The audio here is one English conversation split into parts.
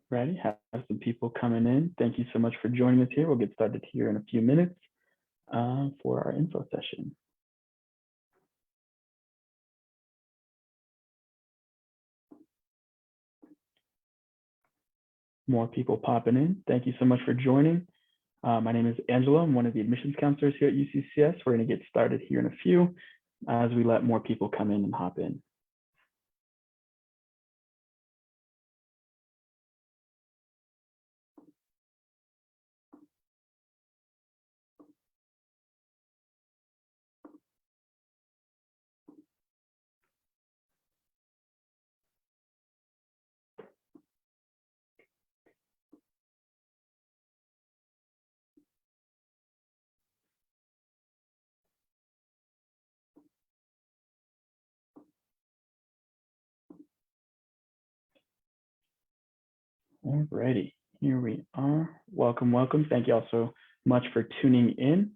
Ready? Have some people coming in. Thank you so much for joining us here. We'll get started here in a few minutes for our info session. More people popping in. Thank you so much for joining. My name is Angelo. I'm one of the admissions counselors here at UCCS. We're going to get started here in a few as we let more people come in and hop in. Alrighty, here we are. Welcome, welcome. Thank you all so much for tuning in.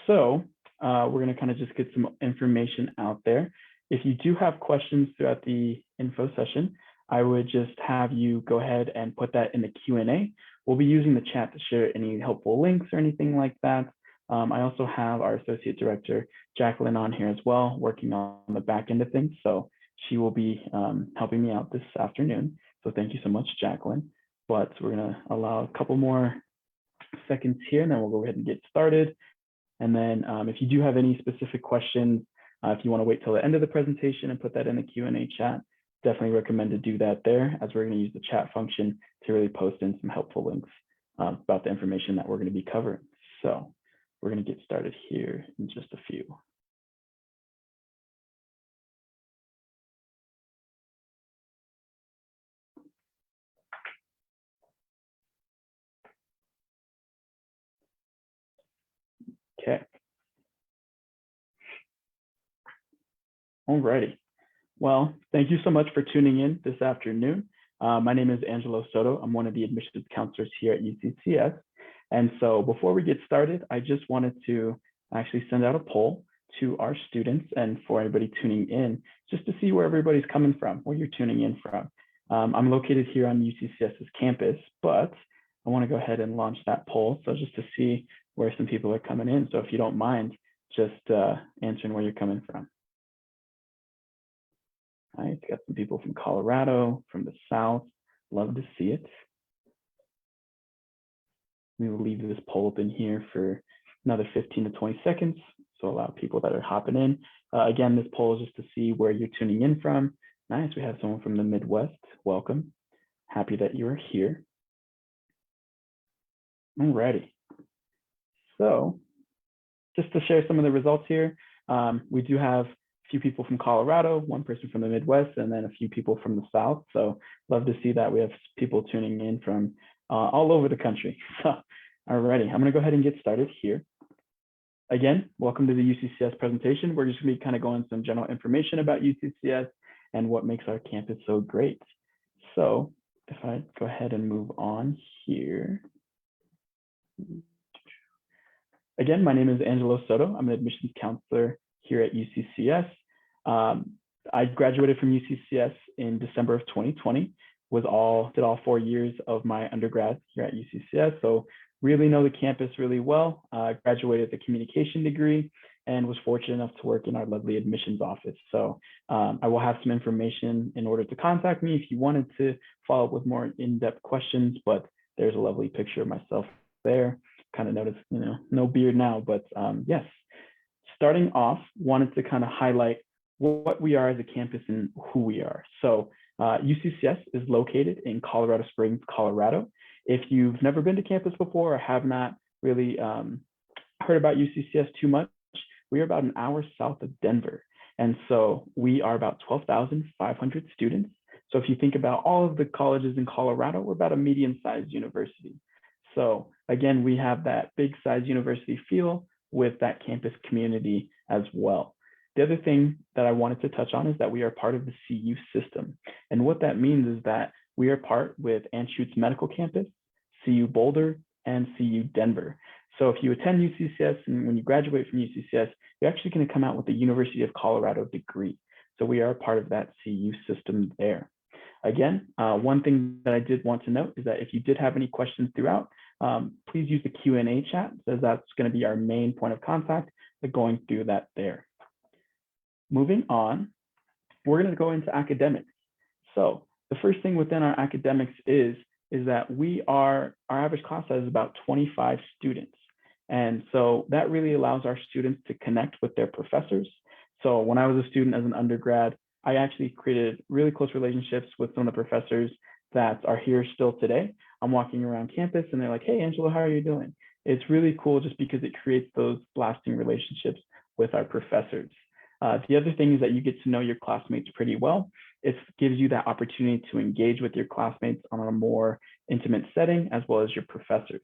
So we're going to kind of just get some information out there. If you do have questions throughout the info session, I would just have you go ahead and put that in the Q&A. We'll be using the chat to share any helpful links or anything like that. I also have our Associate Director, Jacqueline, on here as well, working on the back end of things. So she will be helping me out this afternoon. So thank you so much, Jacqueline. But we're going to allow a couple more seconds here, and then we'll go ahead and get started. And then if you do have any specific questions, if you want to wait till the end of the presentation and put that in the Q&A chat, definitely recommend to do that there, as we're going to use the chat function to really post in some helpful links about the information that we're going to be covering. So we're going to get started here in just a few. Okay. Alrighty. Well, thank you so much for tuning in this afternoon. My name is Angelo Soto. I'm one of the admissions counselors here at UCCS. And so before we get started, I just wanted to actually send out a poll to our students and for everybody tuning in, just to see where everybody's coming from, where you're tuning in from. I'm located here on UCCS's campus, but I want to go ahead and launch that poll. So just to see where some people are coming in. So if you don't mind, just answering where you're coming from. All right, got some people from Colorado, from the South. Love to see it. We will leave this poll open here for another 15 to 20 seconds. So allow people that are hopping in. Again, this poll is just to see where you're tuning in from. Nice, we have someone from the Midwest. Welcome. Happy that you are here. Alrighty. So just to share some of the results here, we do have a few people from Colorado, one person from the Midwest, and then a few people from the South. So love to see that we have people tuning in from all over the country. So, alrighty, I'm gonna go ahead and get started here. Again, welcome to the UCCS presentation. We're just gonna be kind of going some general information about UCCS and what makes our campus so great. So if I go ahead and move on here. Again, my name is Angelo Soto. I'm an admissions counselor here at UCCS. I graduated from UCCS in December of 2020, did all 4 years of my undergrad here at UCCS. So really know the campus really well. Graduated with a communication degree and was fortunate enough to work in our lovely admissions office. So I will have some information in order to contact me if you wanted to follow up with more in-depth questions, but there's a lovely picture of myself there. Kind of notice, no beard now, but yes. Starting off, wanted to kind of highlight what we are as a campus and who we are. So UCCS is located in Colorado Springs, Colorado. If you've never been to campus before or have not really heard about UCCS too much, we are about an hour south of Denver. And so we are about 12,500 students. So if you think about all of the colleges in Colorado, we're about a medium-sized university. So again, we have that big size university feel with that campus community as well. The other thing that I wanted to touch on is that we are part of the CU system. And what that means is that we are part with Anschutz Medical Campus, CU Boulder, and CU Denver. So if you attend UCCS and when you graduate from UCCS, you're actually going to come out with the University of Colorado degree. So we are part of that CU system there. Again, one thing that I did want to note is that if you did have any questions throughout, please use the Q&A chat, as that's going to be our main point of contact, going through that there. Moving on, we're going to go into academics. So the first thing within our academics is that our average class size is about 25 students. And so that really allows our students to connect with their professors. So when I was a student as an undergrad, I actually created really close relationships with some of the professors that are here still today. I'm walking around campus and they're like, hey, Angelo, how are you doing? It's really cool just because it creates those lasting relationships with our professors. The other thing is that you get to know your classmates pretty well. It gives you that opportunity to engage with your classmates on a more intimate setting, as well as your professors.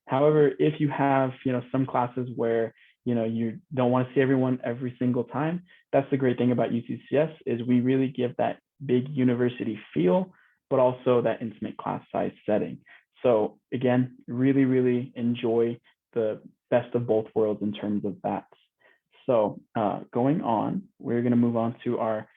However, if you have some classes where you don't want to see everyone every single time, that's the great thing about UCCS is we really give that big university feel, but also that intimate class size setting. So again, really, really enjoy the best of both worlds in terms of that. So going on, we're going to move on to our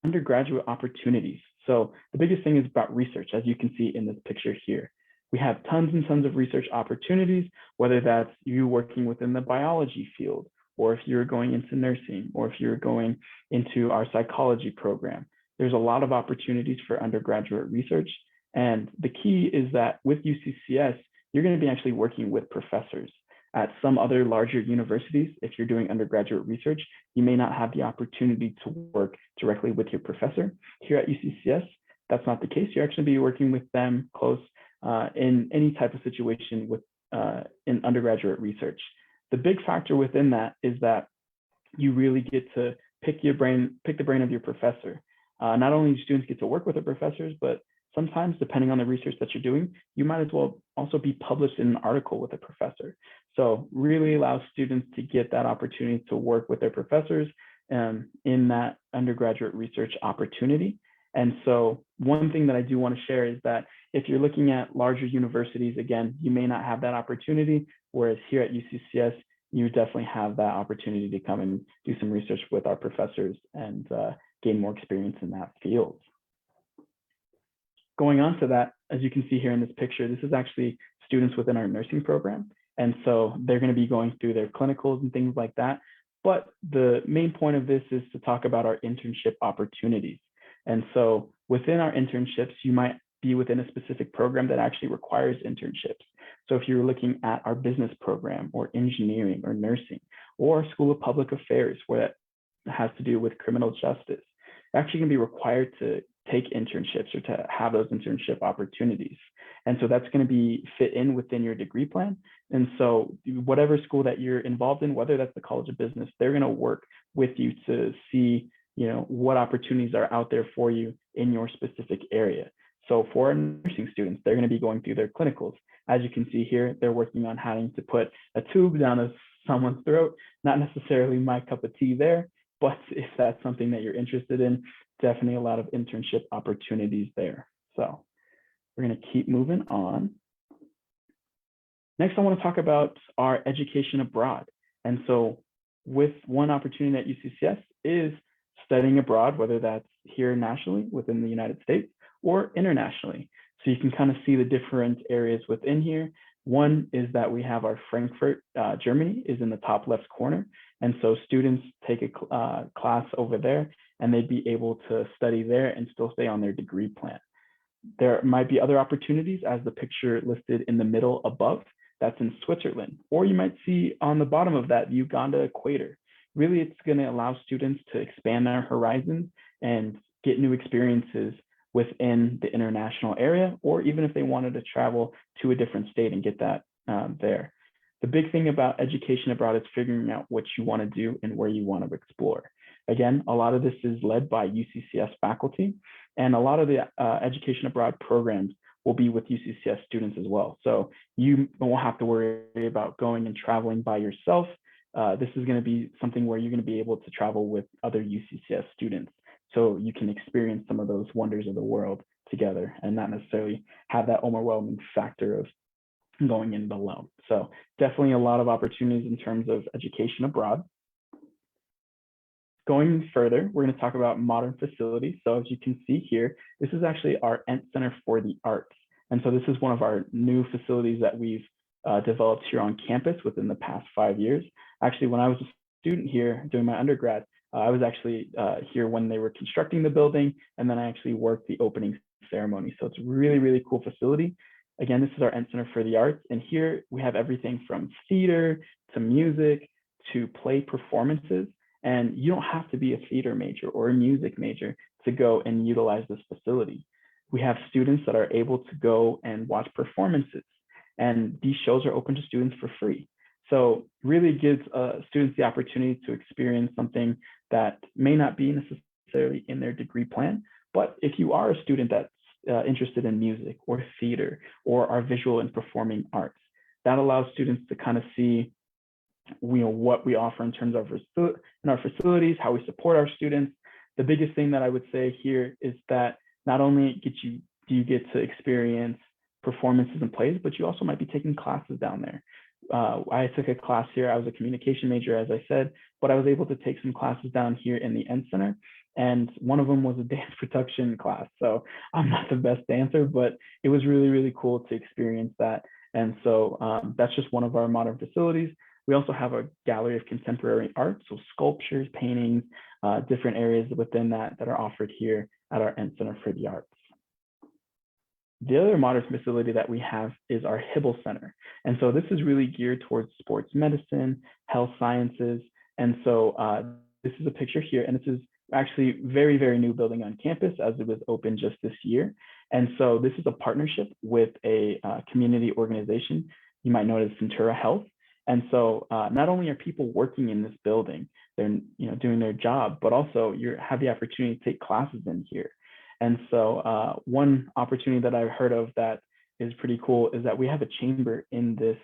undergraduate opportunities. So the biggest thing is about research, as you can see in this picture here. We have tons and tons of research opportunities, whether that's you working within the biology field, or if you're going into nursing, or if you're going into our psychology program. There's a lot of opportunities for undergraduate research. And the key is that with UCCS, you're going to be actually working with professors. At some other larger universities, if you're doing undergraduate research, you may not have the opportunity to work directly with your professor. Here at UCCS, that's not the case. You're actually be working with them close in any type of situation with in undergraduate research. The big factor within that is that you really get to pick the brain of your professor. Not only do students get to work with the professors, but sometimes, depending on the research that you're doing, you might as well also be published in an article with a professor. So really allows students to get that opportunity to work with their professors in that undergraduate research opportunity. And so one thing that I do want to share is that if you're looking at larger universities, again, you may not have that opportunity, whereas here at UCCS, you definitely have that opportunity to come and do some research with our professors and gain more experience in that field. Going on to that, as you can see here in this picture, this is actually students within our nursing program. And so they're going to be going through their clinicals and things like that. But the main point of this is to talk about our internship opportunities. And so within our internships, you might be within a specific program that actually requires internships. So if you're looking at our business program or engineering or nursing or School of Public Affairs, where that has to do with criminal justice, you're actually going to be required to take internships or to have those internship opportunities. And so that's going to be fit in within your degree plan. And so whatever school that you're involved in, whether that's the College of Business, they're going to work with you to see what opportunities are out there for you in your specific area. So for nursing students, they're going to be going through their clinicals. As you can see here, they're working on having to put a tube down someone's throat. Not necessarily my cup of tea there, but if that's something that you're interested in, definitely a lot of internship opportunities there. So we're going to keep moving on. Next, I want to talk about our education abroad. And so with one opportunity at UCCS is studying abroad, whether that's here nationally within the United States or internationally. So you can kind of see the different areas within here. One is that we have our Frankfurt, Germany is in the top left corner. And so students take a class over there and they'd be able to study there and still stay on their degree plan. There might be other opportunities as the picture listed in the middle above, that's in Switzerland, or you might see on the bottom of that, Uganda equator. Really, it's going to allow students to expand their horizons and get new experiences within the international area, or even if they wanted to travel to a different state and get that there. The big thing about education abroad is figuring out what you want to do and where you want to explore. Again, a lot of this is led by UCCS faculty, and a lot of the education abroad programs will be with UCCS students as well. So you won't have to worry about going and traveling by yourself. This is going to be something where you're going to be able to travel with other UCCS students, so you can experience some of those wonders of the world together and not necessarily have that overwhelming factor of going in alone. So definitely a lot of opportunities in terms of education abroad. Going further, we're going to talk about modern facilities. So as you can see here, this is actually our Ent Center for the Arts. And so this is one of our new facilities that we've developed here on campus within the past 5 years. Actually, when I was a student here doing my undergrad, I was actually here when they were constructing the building, and then I actually worked the opening ceremony. So it's a really, really cool facility. Again, this is our Ent Center for the Arts. And here we have everything from theater to music to play performances. And you don't have to be a theater major or a music major to go and utilize this facility. We have students that are able to go and watch performances, and these shows are open to students for free. So really gives students the opportunity to experience something that may not be necessarily in their degree plan. But if you are a student that's interested in music or theater or our visual and performing arts, that allows students to kind of see what we offer in terms of in our facilities, how we support our students. The biggest thing that I would say here is that not only do you get to experience performances and plays, but you also might be taking classes down there. I took a class here. I was a communication major, as I said, but I was able to take some classes down here in the Ent Center. And one of them was a dance production class. So I'm not the best dancer, but it was really, really cool to experience that. And so that's just one of our modern facilities. We also have a gallery of contemporary art, so sculptures, paintings, different areas within that are offered here at our Ent Center for the Arts. The other modern facility that we have is our Hibble Center. And so this is really geared towards sports medicine, health sciences. And so this is a picture here, and this is actually very, very new building on campus as it was opened just this year. And so this is a partnership with a community organization. You might know it as Centura Health. And so not only are people working in this building, they're doing their job, but also you have the opportunity to take classes in here. And so one opportunity that I've heard of that is pretty cool is that we have a chamber in this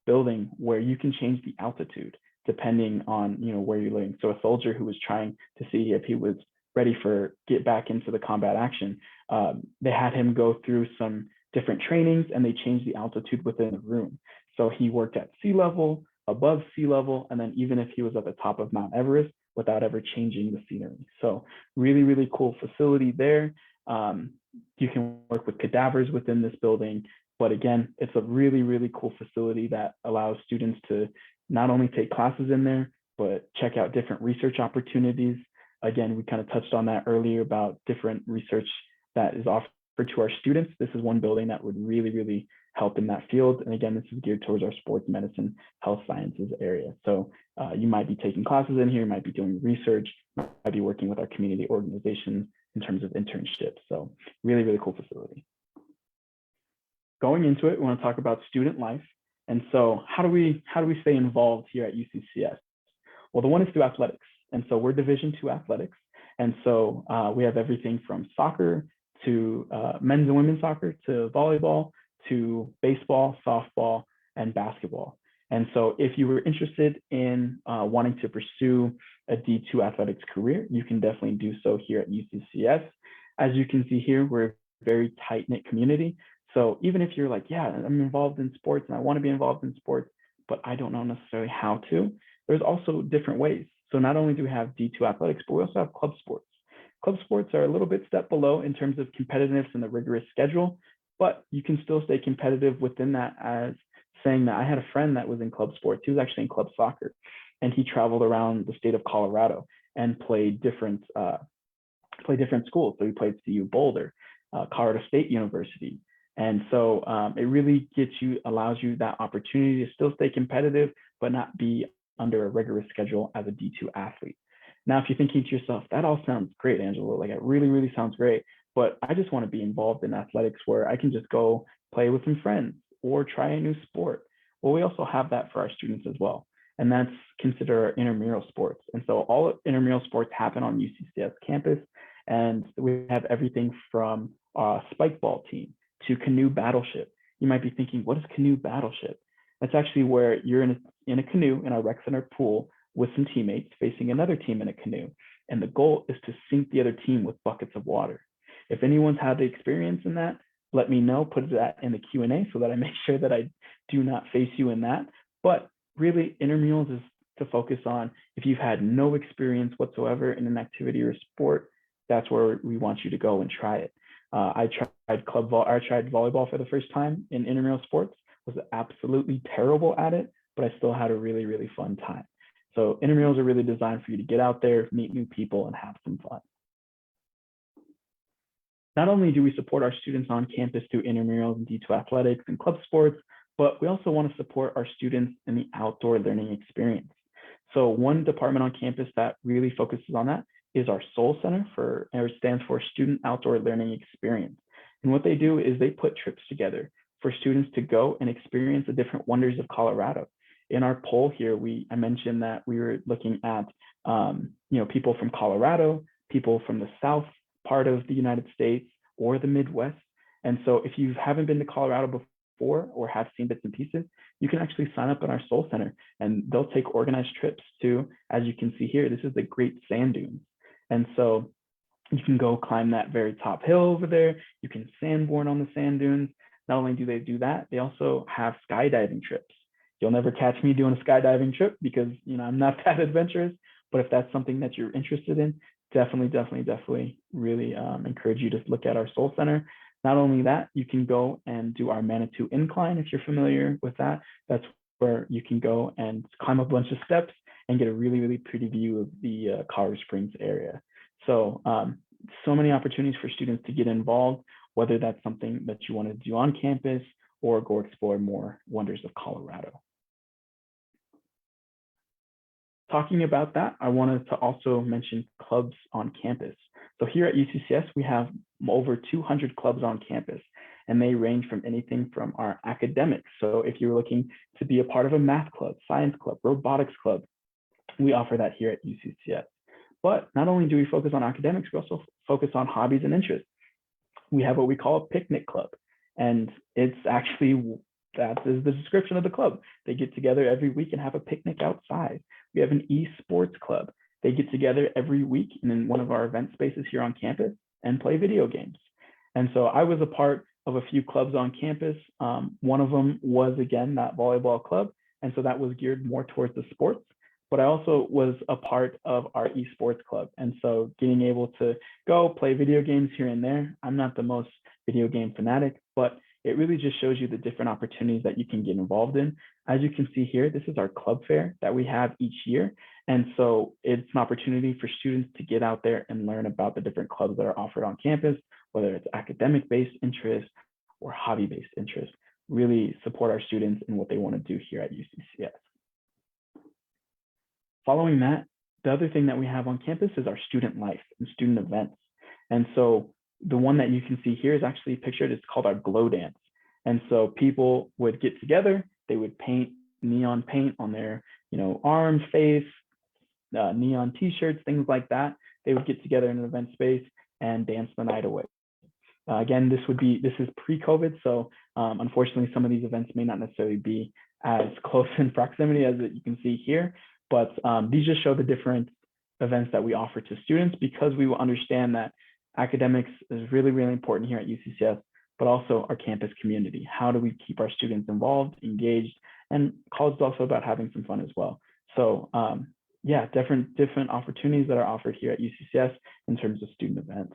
building where you can change the altitude depending on where you're living. So a soldier who was trying to see if he was ready for get back into the combat action, they had him go through some different trainings and they changed the altitude within the room. So he worked at sea level, above sea level, and then even if he was at the top of Mount Everest without ever changing the scenery. So really, really cool facility there. You can work with cadavers within this building, but again, it's a really, really cool facility that allows students to not only take classes in there, but check out different research opportunities. Again, we kind of touched on that earlier about different research that is offered to our students. This is one building that would really, really help in that field. And again, this is geared towards our sports medicine, health sciences area. So you might be taking classes in here, you might be doing research, might be working with our community organizations in terms of internships. So really, really cool facility. Going into it, we want to talk about student life. And so how do we stay involved here at UCCS? Well, the one is through athletics. And so we're Division II athletics. And so we have everything from soccer to men's and women's soccer to volleyball to baseball, softball, and basketball. And so if you were interested in wanting to pursue a D2 athletics career, you can definitely do so here at UCCS. As you can see here, we're a very tight-knit community. So even if you're like, yeah, I'm involved in sports and I want to be involved in sports, but I don't know necessarily how to, there's also different ways. So not only do we have D2 athletics, but we also have club sports. Club sports are a little bit step below in terms of competitiveness and the rigorous schedule, but you can still stay competitive within that, as saying that I had a friend that was in club sports. He was actually in club soccer, and he traveled around the state of Colorado and played different schools. So he played CU Boulder, Colorado State University. And so it really allows you that opportunity to still stay competitive, but not be under a rigorous schedule as a D2 athlete. Now, if you're thinking to yourself, that all sounds great, Angelo, like it really, really sounds great, but I just want to be involved in athletics where I can just go play with some friends or try a new sport. Well, we also have that for our students as well. And that's considered our intramural sports. And so all intramural sports happen on UCCS campus. And we have everything from a spike ball team to canoe battleship. You might be thinking, what is canoe battleship? That's actually where you're in a canoe in a rec center pool with some teammates facing another team in a canoe. And the goal is to sink the other team with buckets of water. If anyone's had the experience in that, let me know, put that in the Q&A so that I make sure that I do not face you in that. But really, intramurals is to focus on. If you've had no experience whatsoever in an activity or sport, that's where we want you to go and try it. I tried volleyball for the first time in intramural sports, was absolutely terrible at it, but I still had a really, really fun time. So intramurals are really designed for you to get out there, meet new people, and have some fun. Not only do we support our students on campus through intramurals and D2 athletics and club sports, but we also want to support our students in the outdoor learning experience. So one department on campus that really focuses on that is our SOUL Center, or stands for Student Outdoor Learning Experience. And what they do is they put trips together for students to go and experience the different wonders of Colorado. In our poll here, I mentioned that we were looking at people from Colorado, people from the south part of the United States or the Midwest. And so if you haven't been to Colorado before or have seen bits and pieces, you can actually sign up in our SOUL Center and they'll take organized trips to, as you can see here, this is the Great Sand Dunes. And so you can go climb that very top hill over there. You can sandboard on the sand dunes. Not only do they do that, they also have skydiving trips. You'll never catch me doing a skydiving trip because I'm not that adventurous, but if that's something that you're interested in, definitely really encourage you to look at our SOUL Center. Not only that, you can go and do our Manitou Incline if you're familiar with that. That's where you can go and climb a bunch of steps and get a really, really pretty view of the Colorado Springs area. So, so many opportunities for students to get involved, whether that's something that you want to do on campus or go explore more wonders of Colorado. Talking about that, I wanted to also mention clubs on campus. So here at UCCS, we have over 200 clubs on campus, and they range from anything from our academics. So if you're looking to be a part of a math club, science club, robotics club, we offer that here at UCCS. But not only do we focus on academics, we also focus on hobbies and interests. We have what we call a picnic club, and it's actually, that is the description of the club. They get together every week and have a picnic outside. We have an esports club. They get together every week in one of our event spaces here on campus and play video games. And so I was a part of a few clubs on campus. One of them was, again, that volleyball club. And so that was geared more towards the sports. But I also was a part of our esports club. And so getting able to go play video games here and there, I'm not the most video game fanatic, but it really just shows you the different opportunities that you can get involved in. As you can see here, this is our club fair that we have each year. And so it's an opportunity for students to get out there and learn about the different clubs that are offered on campus, whether it's academic-based interest or hobby-based interest. Really support our students in what they want to do here at UCCS. Following that, the other thing that we have on campus is our student life and student events. And so the one that you can see here is actually pictured, it's called our glow dance. And so people would get together, they would paint neon paint on their arms, face, neon t-shirts, things like that. They would get together in an event space and dance the night away. Again, this is pre-COVID, so unfortunately some of these events may not necessarily be as close in proximity as you can see here, but these just show the different events that we offer to students, because we will understand that academics is really, really important here at UCCS, but also our campus community. How do we keep our students involved, engaged, and college is also about having some fun as well. So yeah, different opportunities that are offered here at UCCS in terms of student events.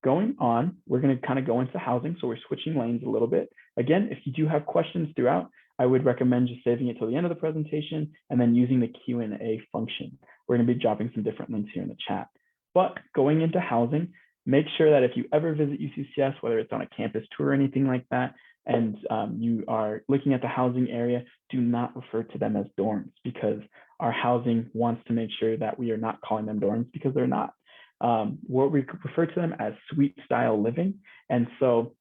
Going on, we're going to kind of go into housing, so we're switching lanes a little bit. Again, if you do have questions throughout, I would recommend just saving it till the end of the presentation and then using the Q&A function. We're going to be dropping some different links here in the chat. But going into housing, make sure that if you ever visit UCCS, whether it's on a campus tour or anything like that, and you are looking at the housing area, do not refer to them as dorms, because our housing wants to make sure that we are not calling them dorms, because they're not. What we refer to them as suite style living. And so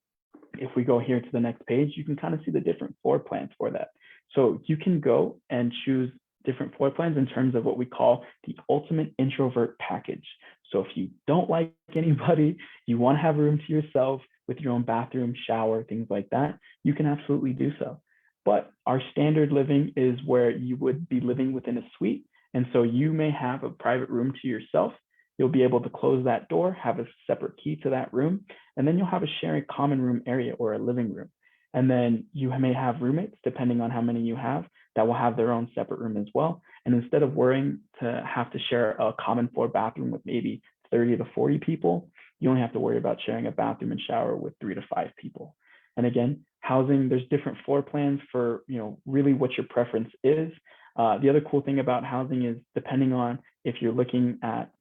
if we go here to the next page, you can kind of see the different floor plans for that. So you can go and choose different floor plans in terms of what we call the ultimate introvert package. So if you don't like anybody, you want to have room to yourself with your own bathroom, shower, things like that, you can absolutely do so. But our standard living is where you would be living within a suite. And so you may have a private room to yourself. You'll be able to close that door, have a separate key to that room, and then you'll have a shared common room area or a living room. And then you may have roommates, depending on how many you have, that will have their own separate room as well. And instead of worrying to have to share a common floor bathroom with maybe 30 to 40 people, you only have to worry about sharing a bathroom and shower with 3 to 5 people. And again, housing, there's different floor plans for, really what your preference is. The other cool thing about housing is, depending on if you're looking at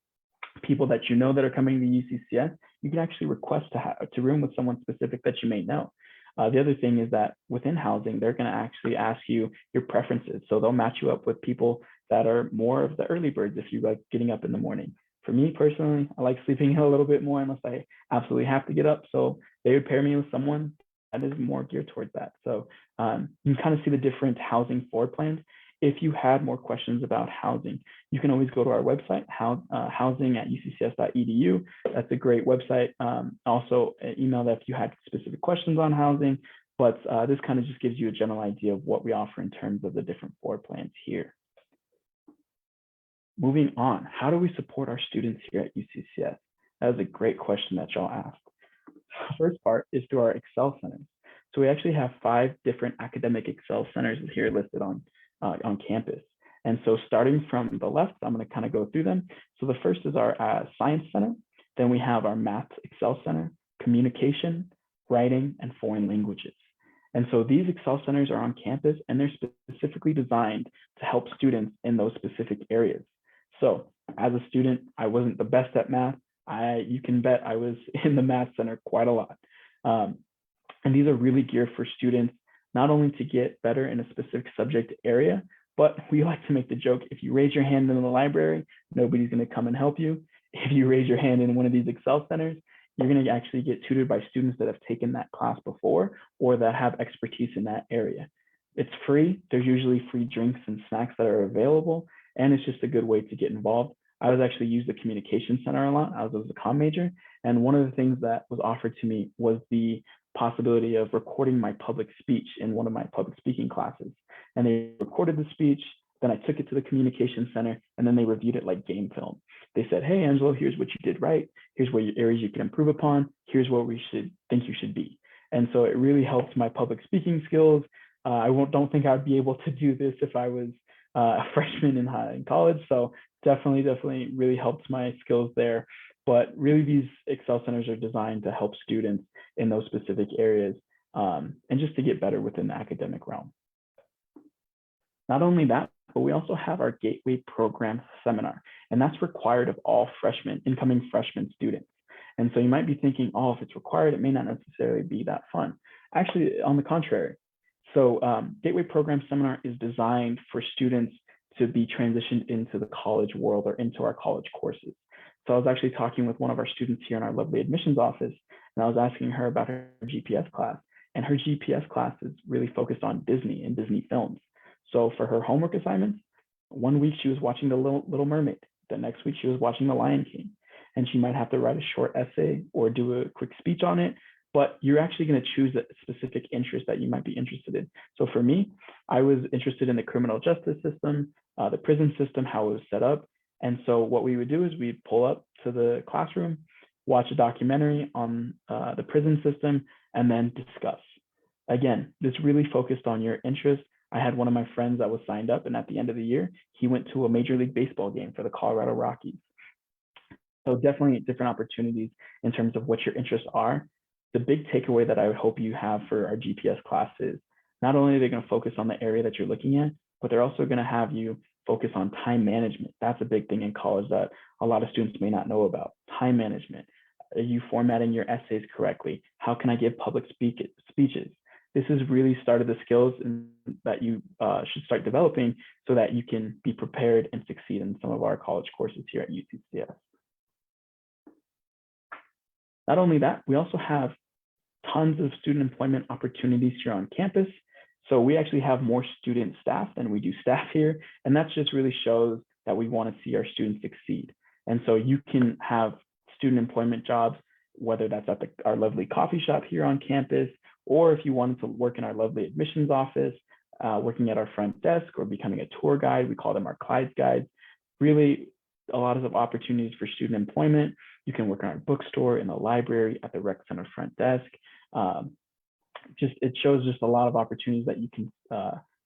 people that you know that are coming to UCCS, you can actually request to room with someone specific that you may know. The other thing is that within housing, they're going to actually ask you your preferences. So they'll match you up with people that are more of the early birds if you like getting up in the morning. For me personally, I like sleeping a little bit more unless I absolutely have to get up. So they would pair me with someone that is more geared towards that. So you can kind of see the different housing floor plans. If you had more questions about housing, you can always go to our website, housing@uccs.edu. That's a great website. Also, email that if you had specific questions on housing, but this kind of just gives you a general idea of what we offer in terms of the different floor plans here. Moving on, how do we support our students here at UCCS? That is a great question that y'all asked. The first part is through our Excel centers. So we actually have 5 different academic Excel centers here listed on campus. And so starting from the left, I'm going to kind of go through them. So the first is our Science Center. Then we have our Math Excel Center, Communication, Writing, and Foreign Languages. And so these Excel centers are on campus, and they're specifically designed to help students in those specific areas. So as a student, I wasn't the best at math. You can bet I was in the Math Center quite a lot. And these are really geared for students, not only to get better in a specific subject area, but we like to make the joke, if you raise your hand in the library, nobody's going to come and help you. If you raise your hand in one of these Excel centers, you're going to actually get tutored by students that have taken that class before or that have expertise in that area. It's free. There's usually free drinks and snacks that are available, and it's just a good way to get involved. I was actually used the Communication Center a lot. I was a comm major, and one of the things that was offered to me was the possibility of recording my public speech in one of my public speaking classes. And they recorded the speech, then I took it to the Communication Center, and then they reviewed it like game film. They said, hey, Angelo, here's what you did right. Here's what your areas you can improve upon. Here's what we should think you should be. And so it really helped my public speaking skills. I don't think I'd be able to do this if I was a freshman in college. So definitely really helped my skills there. But really, these Excel centers are designed to help students in those specific areas and just to get better within the academic realm. Not only that, but we also have our Gateway Program Seminar, and that's required of all incoming freshman students. And so you might be thinking, oh, if it's required, it may not necessarily be that fun. Actually, on the contrary. So Gateway Program Seminar is designed for students to be transitioned into the college world or into our college courses. So I was actually talking with one of our students here in our lovely admissions office, and I was asking her about her GPS class. And her GPS class is really focused on Disney and Disney films. So for her homework assignments, one week she was watching The Little Mermaid. The next week she was watching The Lion King. And she might have to write a short essay or do a quick speech on it, but you're actually going to choose a specific interest that you might be interested in. So for me, I was interested in the criminal justice system, the prison system, how it was set up. And so what we would do is we'd pull up to the classroom, watch a documentary on the prison system, and then discuss. Again, this really focused on your interest. I had one of my friends that was signed up, and at the end of the year, he went to a Major League Baseball game for the Colorado Rockies. So definitely different opportunities in terms of what your interests are. The big takeaway that I would hope you have for our GPS class is not only are they going to focus on the area that you're looking at, but they're also going to have you focus on time management. That's a big thing in college that a lot of students may not know about. Time management. Are you formatting your essays correctly? How can I give public speeches? This has really started the skills that you should start developing so that you can be prepared and succeed in some of our college courses here at UCCS. Not only that, we also have tons of student employment opportunities here on campus. So we actually have more student staff than we do staff here. And that just really shows that we want to see our students succeed. And so you can have student employment jobs, whether that's at our lovely coffee shop here on campus, or if you wanted to work in our lovely admissions office, working at our front desk or becoming a tour guide. We call them our Clyde's guides. Really a lot of opportunities for student employment. You can work in our bookstore, in the library, at the rec center front desk. It shows just a lot of opportunities that you can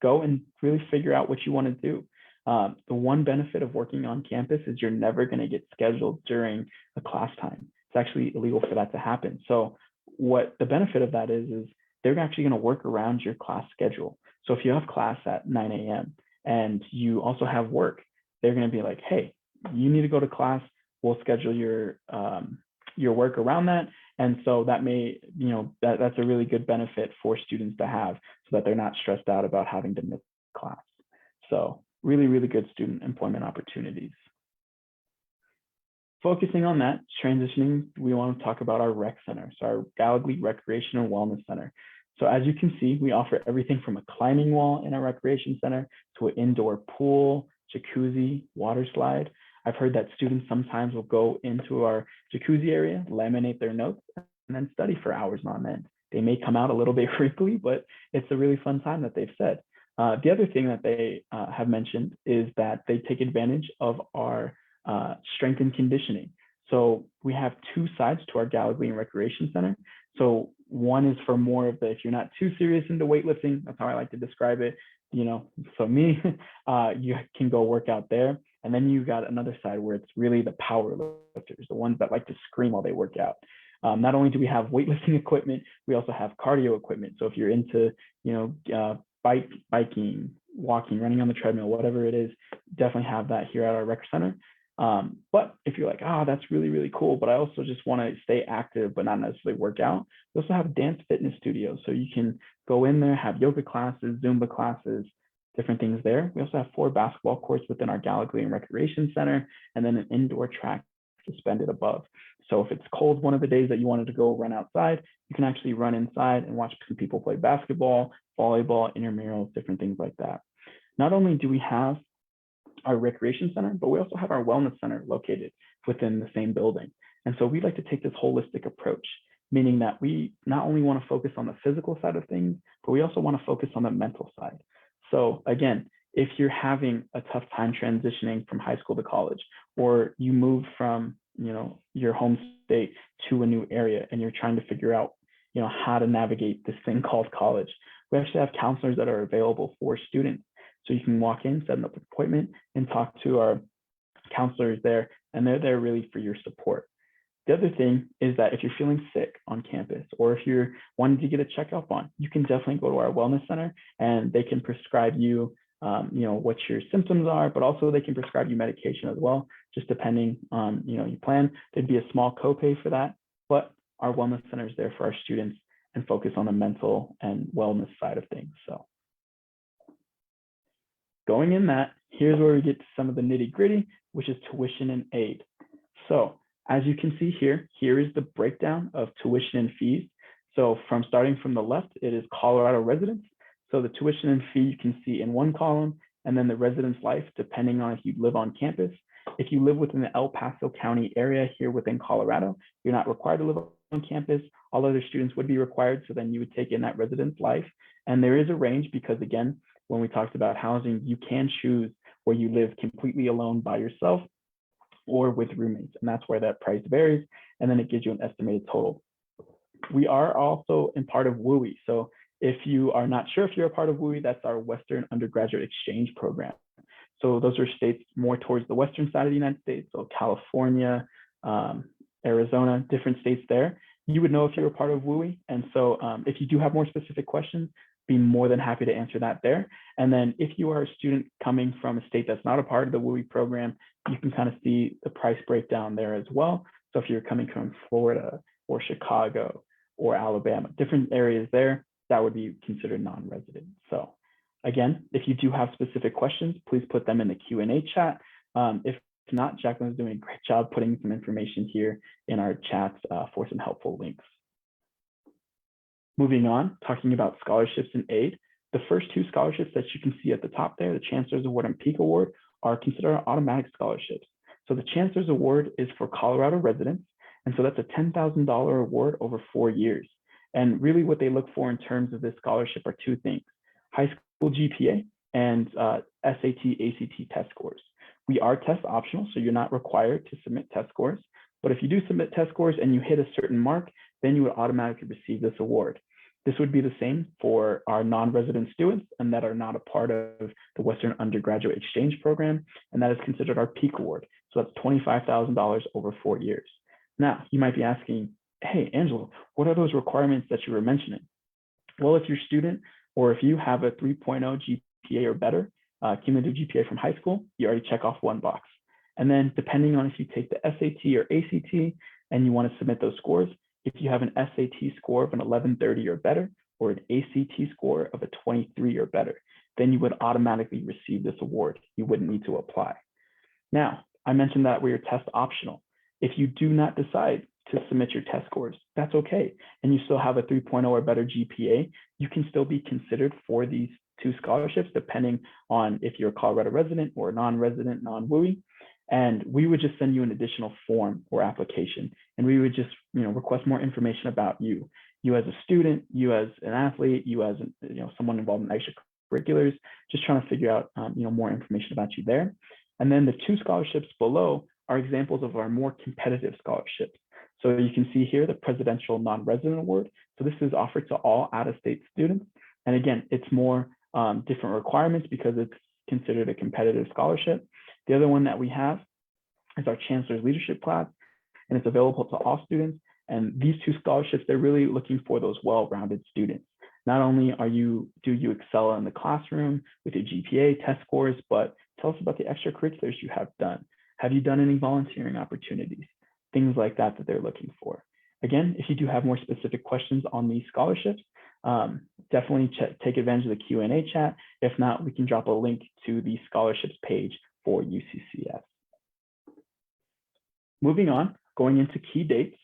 go and really figure out what you want to do. The one benefit of working on campus is you're never going to get scheduled during a class time. It's actually illegal for that to happen. So what the benefit of that is they're actually going to work around your class schedule. So if you have class at 9 a.m. and you also have work, they're going to be like, hey, you need to go to class. We'll schedule your work around that. And so that may, that's a really good benefit for students to have so that they're not stressed out about having to miss class. So really, really good student employment opportunities. Focusing on that, transitioning, we want to talk about our rec center, so our Gallagly Recreation and Wellness Center. So as you can see, we offer everything from a climbing wall in our recreation center to an indoor pool, jacuzzi, water slide. I've heard that students sometimes will go into our jacuzzi area, laminate their notes, and then study for hours on end. They may come out a little bit wrinkly, but it's a really fun time that they've said. The other thing that they have mentioned is that they take advantage of our strength and conditioning. So we have two sides to our Gallagly and Recreation Center. So one is for more of the, if you're not too serious into weightlifting, that's how I like to describe it. So me, you can go work out there. And then you got another side where it's really the power lifters, the ones that like to scream while they work out. Not only do we have weightlifting equipment, we also have cardio equipment. So if you're into, biking, walking, running on the treadmill, whatever it is, definitely have that here at our rec center. But if you're like, that's really, really cool, but I also just want to stay active, but not necessarily work out, we also have dance fitness studios. So you can go in there, have yoga classes, Zumba classes, different things there. We also have 4 basketball courts within our Gallagly and Recreation Center, and then an indoor track suspended above. So if it's cold one of the days that you wanted to go run outside, you can actually run inside and watch some people play basketball, volleyball, intramurals, different things like that. Not only do we have our recreation center, but we also have our wellness center located within the same building. And so we like to take this holistic approach, meaning that we not only want to focus on the physical side of things, but we also want to focus on the mental side. So again, if you're having a tough time transitioning from high school to college, or you move from, your home state to a new area and you're trying to figure out, how to navigate this thing called college, we actually have counselors that are available for students. So you can walk in, set up an appointment, and talk to our counselors there, and they're there really for your support. The other thing is that if you're feeling sick on campus, or if you're wanting to get a checkup on, you can definitely go to our wellness center and they can prescribe you, what your symptoms are, but also they can prescribe you medication as well, just depending on, your plan. There'd be a small copay for that, but our wellness center is there for our students and focus on the mental and wellness side of things. So going in that, here's where we get to some of the nitty gritty, which is tuition and aid. So as you can see here is the breakdown of tuition and fees. So starting from the left, it is Colorado residents. So the tuition and fee you can see in one column, and then the residence life, depending on if you live on campus. If you live within the El Paso County area here within Colorado, you're not required to live on campus. All other students would be required, so then you would take in that residence life. And there is a range because, again, when we talked about housing, you can choose where you live completely alone by yourself or with roommates, and that's where that price varies, and then it gives you an estimated total. We are also in part of WUI, so if you are not sure if you're a part of WUI, that's our Western Undergraduate Exchange Program. So those are states more towards the western side of the United States, so California, Arizona, different states there. You would know if you're a part of WUI, and so if you do have more specific questions, be more than happy to answer that there. And then if you are a student coming from a state that's not a part of the WUI program, you can kind of see the price breakdown there as well. So if you're coming from Florida or Chicago or Alabama, different areas there, that would be considered non-resident. So again, if you do have specific questions, please put them in the Q&A chat. If not, Jacqueline's doing a great job putting some information here in our chats for some helpful links. Moving on, talking about scholarships and aid. The first 2 scholarships that you can see at the top there, the Chancellor's Award and Peak Award, are considered automatic scholarships. So the Chancellor's Award is for Colorado residents, and so that's a $10,000 award over 4 years. And really what they look for in terms of this scholarship are 2 things: high school GPA and SAT, ACT test scores. We are test optional, so you're not required to submit test scores. But if you do submit test scores and you hit a certain mark, then you would automatically receive this award. This would be the same for our non-resident students and that are not a part of the Western Undergraduate Exchange Program, and that is considered our PEAK award. So that's $25,000 over 4 years. Now, you might be asking, hey, Angelo, what are those requirements that you were mentioning? Well, if you're a student or if you have a 3.0 GPA or better, cumulative GPA from high school, you already check off one box. And then depending on if you take the SAT or ACT and you want to submit those scores, if you have an SAT score of an 1130 or better, or an ACT score of a 23 or better, then you would automatically receive this award. You wouldn't need to apply. Now, I mentioned that we are test optional. If you do not decide to submit your test scores, that's okay. And you still have a 3.0 or better GPA, you can still be considered for these 2 scholarships, depending on if you're a Colorado resident or non-resident, non-WUI. And we would just send you an additional form or application. And we would just, request more information about you. You as a student, you as an athlete, you as someone involved in extracurriculars, just trying to figure out more information about you there. And then the 2 scholarships below are examples of our more competitive scholarships. So you can see here the Presidential Non-Resident Award. So this is offered to all out-of-state students. And again, it's more different requirements because it's considered a competitive scholarship. The other one that we have is our Chancellor's Leadership class, and it's available to all students. And these 2 scholarships, they're really looking for those well-rounded students. Not only do you excel in the classroom with your GPA test scores, but tell us about the extracurriculars you have done. Have you done any volunteering opportunities? Things like that they're looking for. Again, if you do have more specific questions on these scholarships, definitely take advantage of the Q&A chat. If not, we can drop a link to the scholarships page for UCCS. Moving on, going into key dates.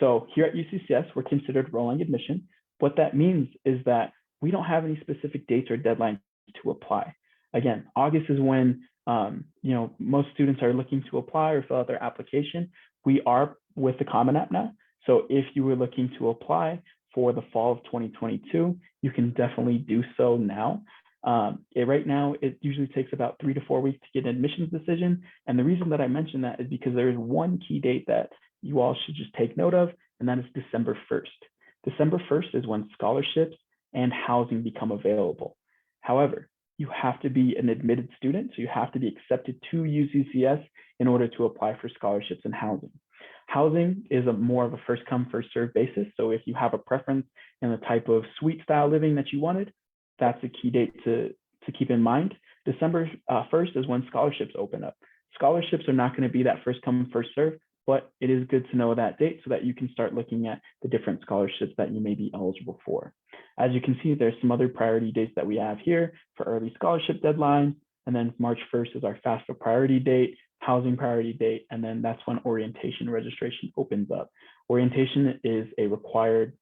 So here at UCCS, we're considered rolling admission. What that means is that we don't have any specific dates or deadlines to apply. Again, August is when most students are looking to apply or fill out their application. We are with the Common App now. So if you were looking to apply for the fall of 2022, you can definitely do so now. Right now, it usually takes about 3 to 4 weeks to get an admissions decision. And the reason that I mention that is because there is one key date that you all should just take note of, and that is December 1st. December 1st is when scholarships and housing become available. However, you have to be an admitted student, so you have to be accepted to UCCS in order to apply for scholarships and housing. Housing is more of a first come, first served basis. So if you have a preference in the type of suite style living that you wanted, that's a key date to keep in mind. December 1st is when scholarships open up. Scholarships are not going to be that first come, first serve, but it is good to know that date so that you can start looking at the different scholarships that you may be eligible for. As you can see, there's some other priority dates that we have here for early scholarship deadlines. And then March 1st is our FAFSA priority date, housing priority date, and then that's when orientation registration opens up. Orientation is a required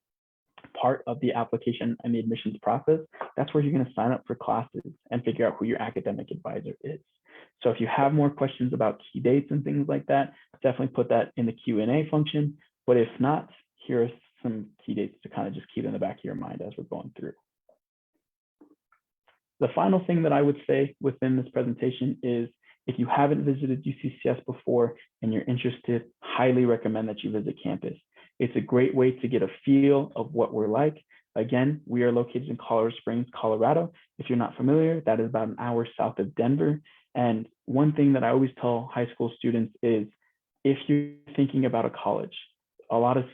part of the application and the admissions process. That's where you're going to sign up for classes and figure out who your academic advisor is. So if you have more questions about key dates and things like that, definitely put that in the Q&A function. But if not, here are some key dates to kind of just keep in the back of your mind as we're going through. The final thing that I would say within this presentation is if you haven't visited UCCS before and you're interested, highly recommend that you visit campus. It's a great way to get a feel of what we're like. Again, we are located in Colorado Springs, Colorado. If you're not familiar, that is about an hour south of Denver. And one thing that I always tell high school students is if you're thinking about a college, a lot of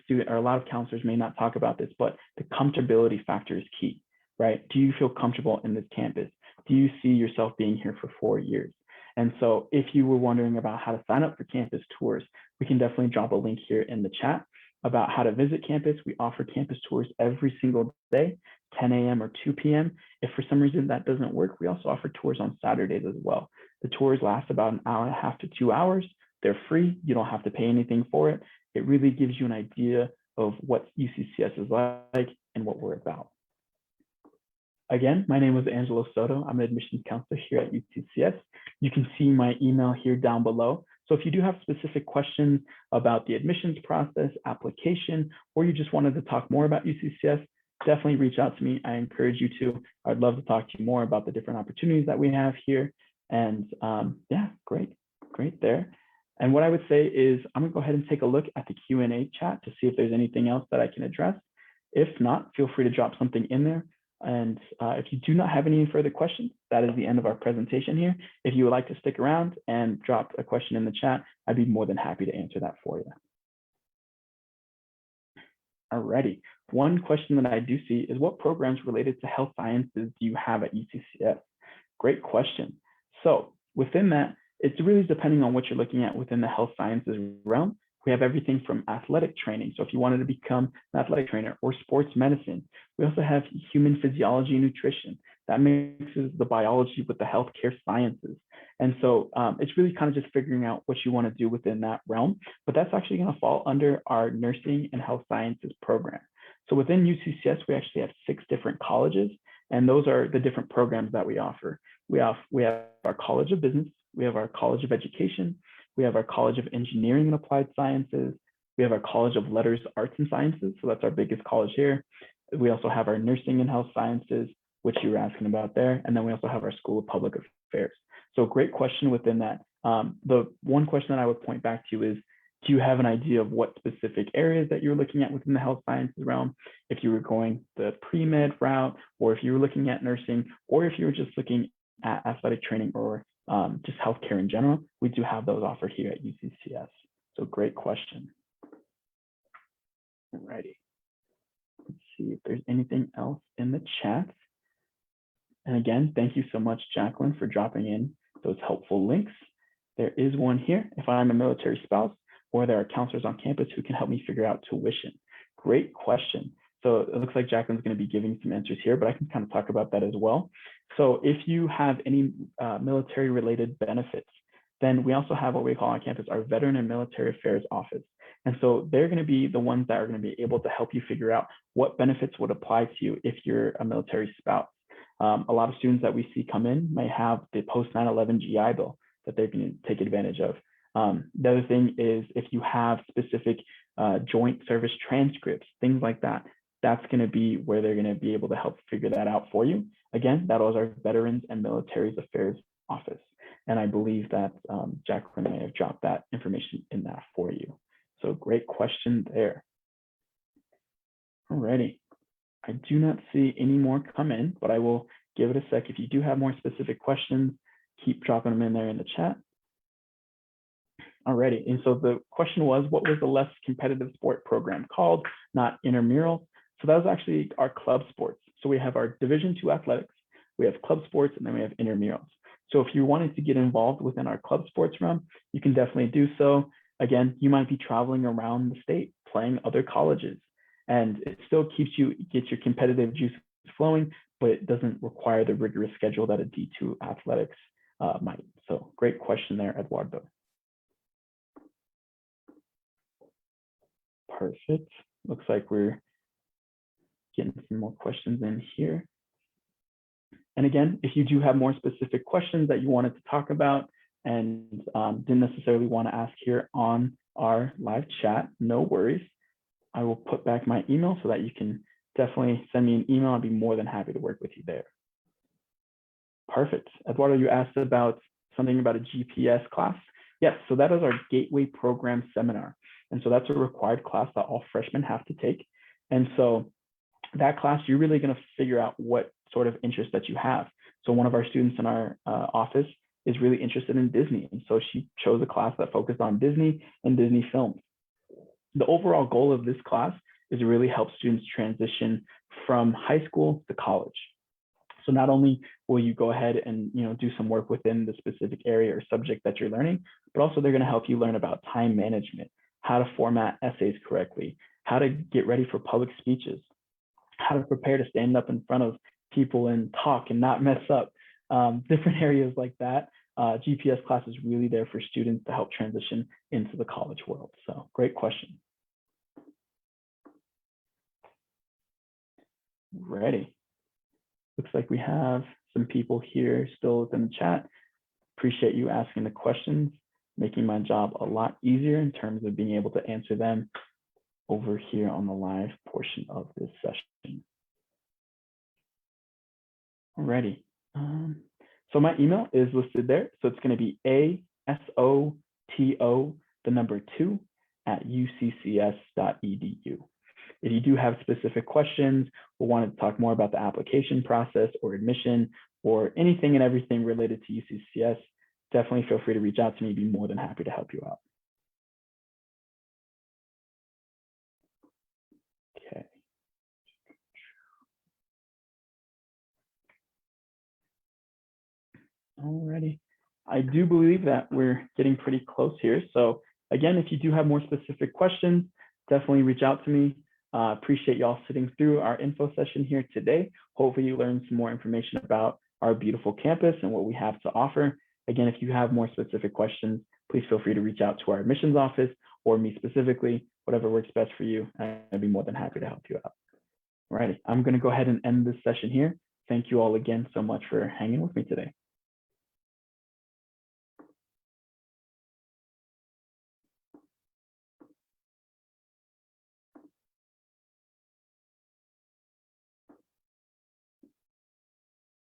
counselors may not talk about this, but the comfortability factor is key, right? Do you feel comfortable in this campus? Do you see yourself being here for 4 years? And so if you were wondering about how to sign up for campus tours, we can definitely drop a link here in the chat about how to visit campus. We offer campus tours every single day, 10 a.m. or 2 p.m. If for some reason that doesn't work, we also offer tours on Saturdays as well. The tours last about an hour and a half to 2 hours. They're free. You don't have to pay anything for it. It really gives you an idea of what UCCS is like and what we're about. Again, my name is Angelo Soto. I'm an admissions counselor here at UCCS. You can see my email here down below. So if you do have specific questions about the admissions process, application, or you just wanted to talk more about UCCS, definitely reach out to me. I encourage you to. I'd love to talk to you more about the different opportunities that we have here. And yeah, great there. And what I would say is I'm gonna go ahead and take a look at the Q&A chat to see if there's anything else that I can address. If not, feel free to drop something in there. And if you do not have any further questions, that is the end of our presentation here. If you would like to stick around and drop a question in the chat, I'd be more than happy to answer that for you. Alrighty, one question that I do see is what programs related to health sciences do you have at UCCS? Great question. So within that, it's really depending on what you're looking at within the health sciences realm. We have everything from athletic training. So if you wanted to become an athletic trainer, or sports medicine. We also have human physiology and nutrition. That mixes the biology with the healthcare sciences. And so it's really kind of just figuring out what you want to do within that realm. But that's actually going to fall under our nursing and health sciences program. So within UCCS, we actually have 6 different colleges, and those are the different programs that we offer. We have our College of Business, we have our College of Education, we have our College of Engineering and Applied Sciences, we have our College of Letters, Arts and Sciences, so that's our biggest college here. We also have our Nursing and Health Sciences, which you were asking about there, and then we also have our School of Public Affairs. So great question within that. The one question that I would point back to is, do you have an idea of what specific areas that you're looking at within the health sciences realm? If you were going the pre-med route, or if you were looking at nursing, or if you were just looking at athletic training or just healthcare in general, we do have those offered here at UCCS. So great question. Alrighty. Let's see if there's anything else in the chat. And again, thank you so much, Jacqueline, for dropping in those helpful links. There is one here. If I'm a military spouse, or there are counselors on campus who can help me figure out tuition. Great question. So it looks like Jacqueline's going to be giving some answers here, but I can kind of talk about that as well. So if you have any military related benefits, then we also have what we call on campus our Veteran and Military Affairs Office. And so they're going to be the ones that are going to be able to help you figure out what benefits would apply to you if you're a military spouse. A lot of students that we see come in may have the post 9/11 GI Bill that they can take advantage of. The other thing is if you have specific joint service transcripts, things like that, that's going to be where they're going to be able to help figure that out for you. Again, that was our Veterans and Military Affairs Office. And I believe that Jacqueline may have dropped that information in that for you. So great question there. Alrighty. I do not see any more come in, but I will give it a sec. If you do have more specific questions, keep dropping them in there in the chat. Alrighty, and so the question was, what was the less competitive sport program called? Not intramural. So that was actually our club sports. So we have our Division II athletics, we have club sports, and then we have intramurals. So if you wanted to get involved within our club sports realm, you can definitely do so. Again, you might be traveling around the state, playing other colleges, and it still gets your competitive juices flowing, but it doesn't require the rigorous schedule that a D2 athletics might. So great question there, Eduardo. Perfect. Looks like we're getting some more questions in here. And again, if you do have more specific questions that you wanted to talk about and didn't necessarily want to ask here on our live chat, no worries. I will put back my email so that you can definitely send me an email. I'd be more than happy to work with you there. Perfect. Eduardo, you asked about something about a GPS class. Yes, so that is our Gateway Program Seminar. And so that's a required class that all freshmen have to take. And so that class, you're really going to figure out what sort of interest that you have. So one of our students in our office is really interested in Disney. And so she chose a class that focused on Disney and Disney films. The overall goal of this class is to really help students transition from high school to college. So not only will you go ahead and do some work within the specific area or subject that you're learning, but also they're going to help you learn about time management, how to format essays correctly, how to get ready for public speeches, how to prepare to stand up in front of people and talk and not mess up, different areas like that. GPS class is really there for students to help transition into the college world. So great question. Ready. Looks like we have some people here still within the chat. Appreciate you asking the questions, making my job a lot easier in terms of being able to answer them over here on the live portion of this session. Alrighty. So my email is listed there. So it's going to be ASOTO2 @uccs.edu. If you do have specific questions or want to talk more about the application process or admission or anything and everything related to UCCS, definitely feel free to reach out to me. I'd be more than happy to help you out. Okay. Alrighty. I do believe that we're getting pretty close here. So again, if you do have more specific questions, definitely reach out to me. Appreciate y'all sitting through our info session here today. Hopefully you learned some more information about our beautiful campus and what we have to offer. Again, if you have more specific questions, please feel free to reach out to our admissions office or me specifically, whatever works best for you. I'd be more than happy to help you out. All right, I'm going to go ahead and end this session here. Thank you all again so much for hanging with me today.